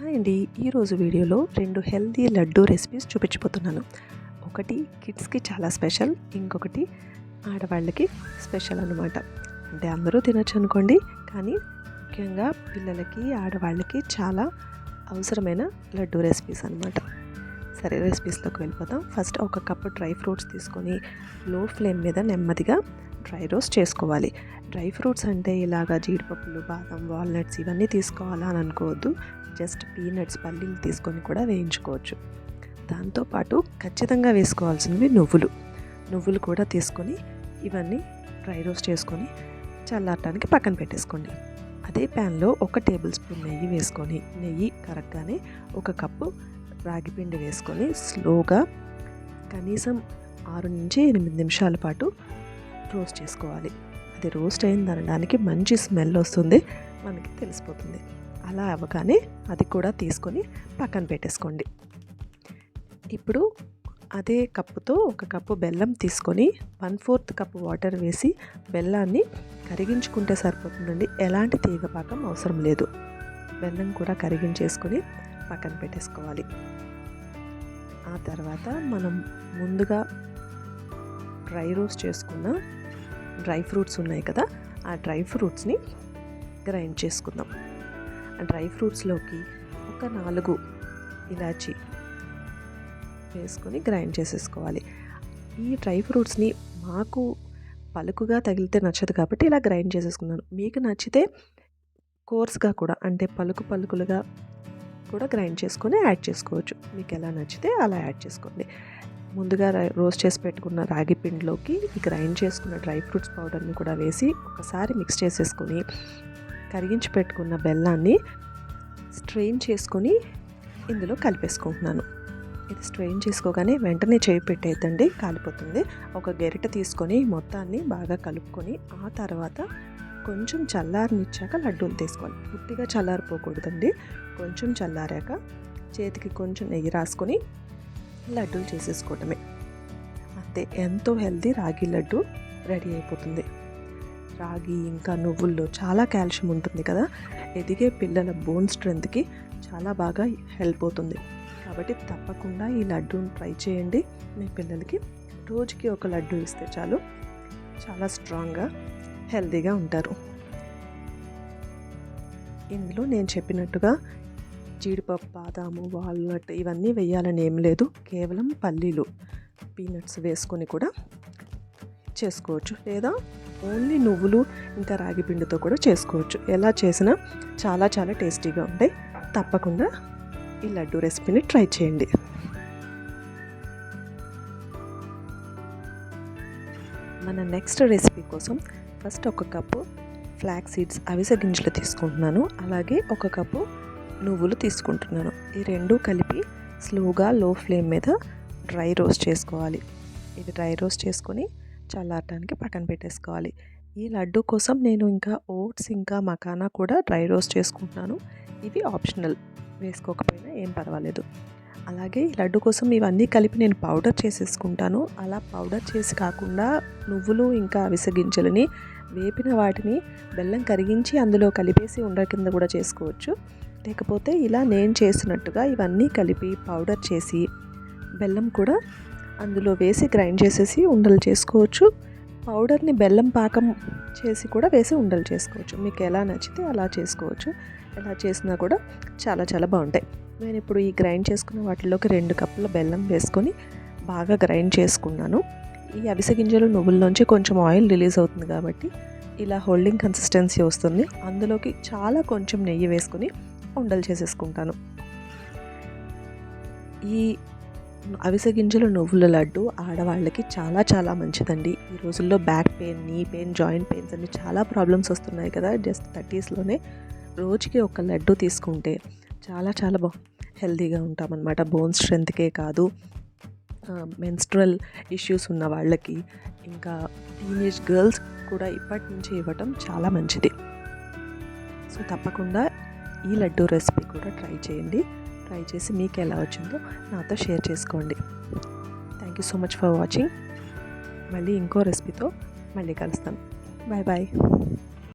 Hi అండి, ఈరోజు వీడియోలో 2 హెల్తీ లడ్డూ రెసిపీస్ చూపించబోతున్నాను. ఒకటి కిడ్స్కి చాలా స్పెషల్, ఇంకొకటి ఆడవాళ్ళకి స్పెషల్ అన్నమాట. అంటే అందరూ తినచ్చు అనుకోండి, కానీ ముఖ్యంగా పిల్లలకి ఆడవాళ్ళకి చాలా అవసరమైన లడ్డూ రెసిపీస్ అన్నమాట. సరే, రెసిపీస్లోకి వెళ్ళిపోతాం. ఫస్ట్ ఒక కప్పు డ్రై ఫ్రూట్స్ తీసుకొని లో ఫ్లేమ్ మీద నెమ్మదిగా డ్రై రోస్ట్ చేసుకోవాలి. డ్రై ఫ్రూట్స్ అంటే ఇలాగా జీడిపప్పులు, బాదం, వాల్నట్స్ ఇవన్నీ తీసుకోవాలా అని అనుకోవద్దు. జస్ట్ పీనట్స్, పల్లీలు తీసుకొని కూడా వేయించుకోవచ్చు. దాంతోపాటు ఖచ్చితంగా వేసుకోవాల్సినవి నువ్వులు కూడా తీసుకొని ఇవన్నీ డ్రై రోస్ట్ చేసుకొని చల్లారడానికి పక్కన పెట్టేసుకోండి. అదే ప్యాన్లో 1 టేబుల్ స్పూన్ నెయ్యి వేసుకొని, నెయ్యి కరగగానే 1 కప్పు రాగి పిండి వేసుకొని స్లోగా కనీసం 6 నుంచి 8 నిమిషాల పాటు రోస్ట్ చేసుకోవాలి. అది రోస్ట్ అయిందనడానికి మంచి స్మెల్ వస్తుంది, మనకి తెలిసిపోతుంది. అలా అవ్వగానే అది కూడా తీసుకొని పక్కన పెట్టేసుకోండి. ఇప్పుడు అదే కప్పుతో 1 కప్పు బెల్లం తీసుకొని 1/4 కప్పు వాటర్ వేసి బెల్లాన్ని కరిగించుకుంటే సరిపోతుందండి. ఎలాంటి తీగపాకం అవసరం లేదు. బెల్లం కూడా కరిగించేసుకొని పక్కన పెట్టేసుకోవాలి. ఆ తర్వాత మనం ముందుగా డ్రై రోస్ట్ చేసుకున్న డ్రై ఫ్రూట్స్ ఉన్నాయి కదా, ఆ డ్రై ఫ్రూట్స్ని గ్రైండ్ చేసుకుందాం. ఆ డ్రై ఫ్రూట్స్లోకి ఒక 4 ఇలాచీ వేసుకొని గ్రైండ్ చేసేసుకోవాలి. ఈ డ్రై ఫ్రూట్స్ని మాకు పలుకుగా తగిలితే నచ్చదు కాబట్టి ఇలా గ్రైండ్ చేసేసుకున్నాను. మీకు నచ్చితే కోర్స్గా కూడా, అంటే పలుకులుగా కూడా గ్రైండ్ చేసుకొని యాడ్ చేసుకోవచ్చు. మీకు ఎలా నచ్చితే అలా యాడ్ చేసుకోండి. ముందుగా రోస్ట్ చేసి పెట్టుకున్న రాగి పిండిలోకి ఈ గ్రైండ్ చేసుకున్న డ్రై ఫ్రూట్స్ పౌడర్ని కూడా వేసి ఒకసారి మిక్స్ చేసేసుకొని కరిగించి పెట్టుకున్న బెల్లాన్ని స్ట్రెయిన్ చేసుకొని ఇందులో కలిపేసుకుంటున్నాను. ఇది స్ట్రెయిన్ చేసుకోగానే వెంటనే చేయి పెట్టేద్దండి, కాలిపోతుంది. ఒక గెరిట తీసుకొని మొత్తాన్ని బాగా కలుపుకొని ఆ తర్వాత కొంచెం చల్లారనిచ్చాక లడ్డూలు తీసుకోవాలి. పూర్తిగా చల్లారిపోకూడదండి. కొంచెం చల్లారాక చేతికి కొంచెం నెయ్యి రాసుకొని లడ్డూలు చేసేసుకోవటమే. అంతే, ఎంతో హెల్తీ రాగి లడ్డు రెడీ అయిపోతుంది. రాగి ఇంకా నువ్వుల్లో చాలా కాల్షియం ఉంటుంది కదా, ఎదిగే పిల్లల బోన్ స్ట్రెంత్కి చాలా బాగా హెల్ప్ అవుతుంది. కాబట్టి తప్పకుండా ఈ లడ్డూని ట్రై చేయండి. మీ పిల్లలకి రోజుకి 1 లడ్డు ఇస్తే చాలు, చాలా స్ట్రాంగ్గా హెల్తీగా ఉంటారు. ఇందులో నేను చెప్పినట్టుగా జీడిపప్పు, బాదాము, వాల్నట్ ఇవన్నీ వేయాలని ఏం లేదు. కేవలం పల్లీలు, పీనట్స్ వేసుకొని కూడా చేసుకోవచ్చు, లేదా ఓన్లీ నువ్వులు ఇంకా రాగి పిండితో కూడా చేసుకోవచ్చు. ఎలా చేసినా చాలా చాలా టేస్టీగా ఉంటాయి. తప్పకుండా ఈ లడ్డు రెసిపీని ట్రై చేయండి. మన నెక్స్ట్ రెసిపీ కోసం ఫస్ట్ 1 కప్పు ఫ్లాక్స్ సీడ్స్, అవిసె గింజలు తీసుకుంటున్నాను. అలాగే 1 కప్పు నువ్వులు తీసుకుంటున్నాను. ఈ 2 కలిపి స్లోగా లో ఫ్లేమ్ మీద డ్రై రోస్ట్ చేసుకోవాలి. ఇది డ్రై రోస్ట్ చేసుకొని చల్లారడానికి పక్కన పెట్టేసుకోవాలి. ఈ లడ్డు కోసం నేను ఇంకా ఓట్స్ ఇంకా మకానా కూడా డ్రై రోస్ట్ చేసుకుంటున్నాను. ఇవి ఆప్షనల్, వేసుకోకపోయినా ఏం పర్వాలేదు. అలాగే ఈ లడ్డు కోసం ఇవన్నీ కలిపి నేను పౌడర్ చేసేసుకుంటాను. అలా పౌడర్ చేసి కాకుండా నువ్వులు ఇంకా అవిసె గింజలని వేపిన వాటిని బెల్లం కరిగించి అందులో కలిపేసి ఉండ కింద కూడా చేసుకోవచ్చు. లేకపోతే ఇలా నేను చేసినట్టుగా ఇవన్నీ కలిపి పౌడర్ చేసి బెల్లం కూడా అందులో వేసి గ్రైండ్ చేసేసి ఉండలు చేసుకోవచ్చు. పౌడర్ని బెల్లం పాకం చేసి కూడా వేసి ఉండలు చేసుకోవచ్చు. మీకు ఎలా నచ్చితే అలా చేసుకోవచ్చు. ఎలా చేసినా కూడా చాలా చాలా బాగుంటాయి. నేను ఇప్పుడు ఈ గ్రైండ్ చేసుకున్న వాటిలోకి 2 కప్పుల బెల్లం వేసుకొని బాగా గ్రైండ్ చేసుకున్నాను. ఈ అవిసె గింజలు నువ్వుల్లోంచి కొంచెం ఆయిల్ రిలీజ్ అవుతుంది కాబట్టి ఇలా హోల్డింగ్ కన్సిస్టెన్సీ వస్తుంది. అందులోకి చాలా కొంచెం నెయ్యి వేసుకొని ఉండలు చేసేసుకుంటాను. ఈ అవిసె గింజలు నువ్వుల లడ్డు ఆడవాళ్ళకి చాలా చాలా మంచిదండి. ఈ రోజుల్లో back pain, knee pain, joint pains అన్ని చాలా ప్రాబ్లమ్స్ వస్తున్నాయి కదా. జస్ట్ 30sలోనే రోజుకి 1 లడ్డు తీసుకుంటే చాలా చాలా హెల్తీగా ఉంటామన్నమాట. బోన్ స్ట్రెంత్కే కాదు, మెన్స్ట్రల్ ఇష్యూస్ ఉన్న వాళ్ళకి, ఇంకా టీనేజ్ గర్ల్స్ కూడా ఇప్పటి నుంచి ఇవ్వటం చాలా మంచిది. సో తప్పకుండా ఈ లడ్డు రెసిపీ కూడా ట్రై చేయండి. ట్రై చేసి మీకు ఎలా వచ్చిందో నాతో షేర్ చేసుకోండి. Thank you so much for watching. మళ్ళీ ఇంకో రెసిపీతో మళ్ళీ కలుస్తాను. Bye bye.